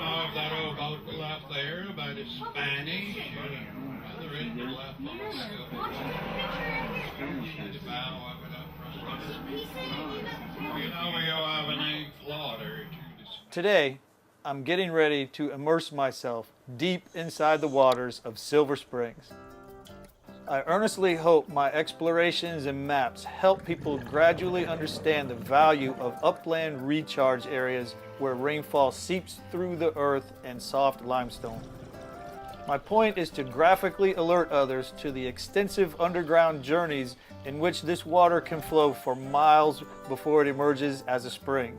know if that old boat we left there about his Spanish, there is the left on the scoop. The bow of it up front. You know we'll have an egg floater. Today, I'm getting ready to immerse myself deep inside the waters of Silver Springs. I earnestly hope my explorations and maps help people gradually understand the value of upland recharge areas where rainfall seeps through the earth and soft limestone. My point is to graphically alert others to the extensive underground journeys in which this water can flow for miles before it emerges as a spring.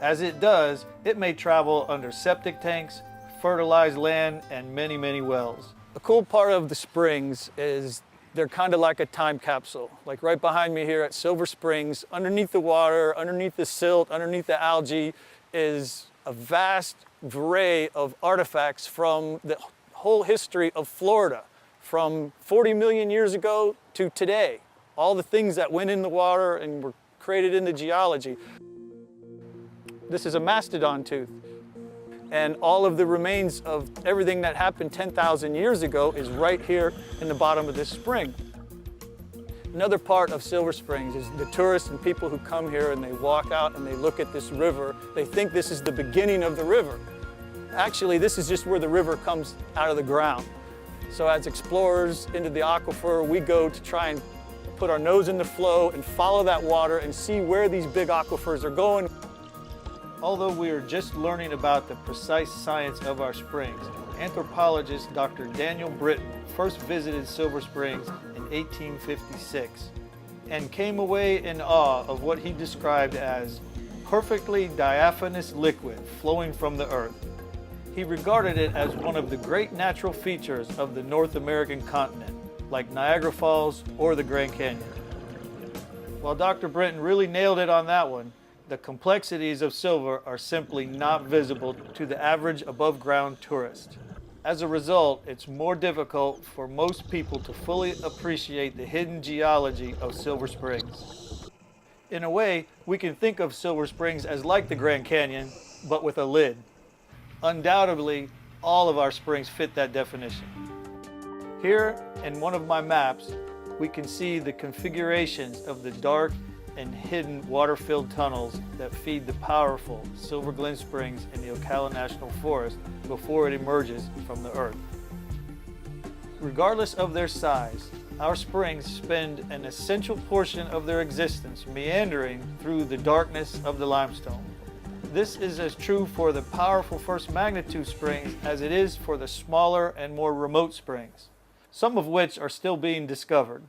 As it does, it may travel under septic tanks, fertilized land, and many, many wells. The cool part of the springs is they're kind of like a time capsule. Like right behind me here at Silver Springs, underneath the water, underneath the silt, underneath the algae is a vast array of artifacts from the whole history of Florida, from 40 million years ago to today. All the things that went in the water and were created in the geology. This is a mastodon tooth. And all of the remains of everything that happened 10,000 years ago is right here in the bottom of this spring. Another part of Silver Springs is the tourists and people who come here and they walk out and they look at this river. They think this is the beginning of the river. Actually, this is just where the river comes out of the ground. So as explorers into the aquifer, we go to try and put our nose in the flow and follow that water and see where these big aquifers are going. Although we are just learning about the precise science of our springs, anthropologist Dr. Daniel Britton first visited Silver Springs in 1856 and came away in awe of what he described as perfectly diaphanous liquid flowing from the earth. He regarded it as one of the great natural features of the North American continent, like Niagara Falls or the Grand Canyon. While Dr. Britton really nailed it on that one, the complexities of silver are simply not visible to the average above-ground tourist. As a result, it's more difficult for most people to fully appreciate the hidden geology of Silver Springs. In a way, we can think of Silver Springs as like the Grand Canyon, but with a lid. Undoubtedly, all of our springs fit that definition. Here, in one of my maps, we can see the configurations of the dark and hidden water-filled tunnels that feed the powerful Silver Glen Springs in the Ocala National Forest before it emerges from the earth. Regardless of their size, our springs spend an essential portion of their existence meandering through the darkness of the limestone. This is as true for the powerful first magnitude springs as it is for the smaller and more remote springs, some of which are still being discovered.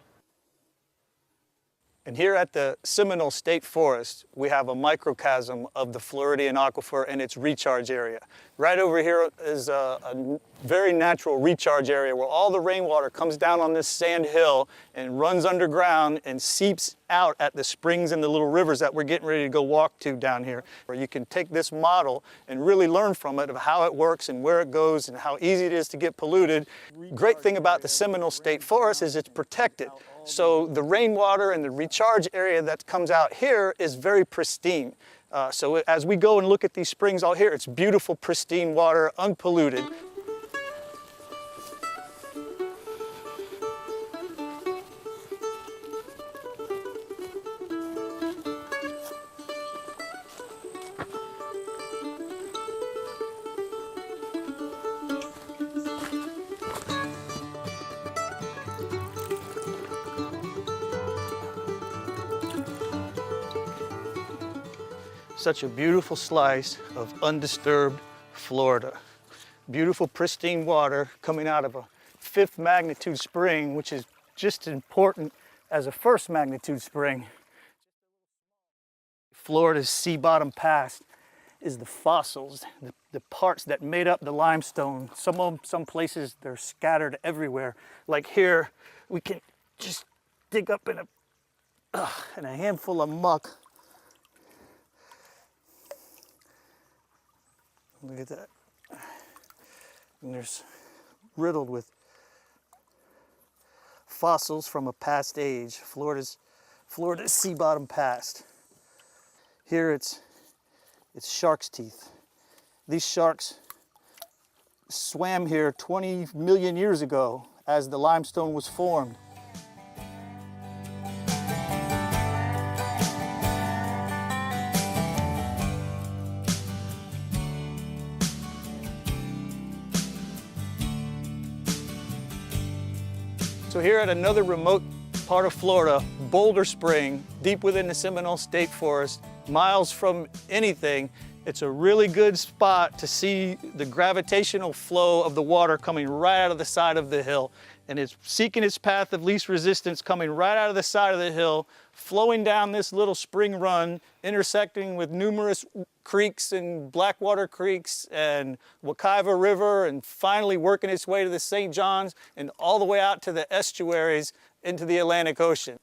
And here at the Seminole State Forest, we have a microcosm of the Floridian Aquifer and its recharge area. Right over here is a very natural recharge area where all the rainwater comes down on this sand hill and runs underground and seeps out at the springs and the little rivers that we're getting ready to go walk to down here. Where you can take this model and really learn from it of how it works and where it goes and how easy it is to get polluted. Great thing about the Seminole State Forest is it's protected. So the rainwater and the recharge area that comes out here is very pristine. So as we go and look at these springs out here, it's beautiful, pristine water, unpolluted. Such a beautiful slice of undisturbed Florida. Beautiful, pristine water coming out of a 5th magnitude spring, which is just as important as a 1st magnitude spring. Florida's sea bottom past is the fossils, the parts that made up the limestone. Some places they're scattered everywhere. Like here, we can just dig up in a handful of muck. Look at that. And there's riddled with fossils from a past age, Florida's sea bottom past. Here it's shark's teeth. These sharks swam here 20 million years ago as the limestone was formed. So here at another remote part of Florida, Boulder Spring, deep within the Seminole State Forest, miles from anything, it's a really good spot to see the gravitational flow of the water coming right out of the side of the hill. And it's seeking its path of least resistance, coming right out of the side of the hill, flowing down this little spring run, intersecting with numerous creeks and Blackwater creeks and Wekiva River, and finally working its way to the St. Johns and all the way out to the estuaries into the Atlantic Ocean.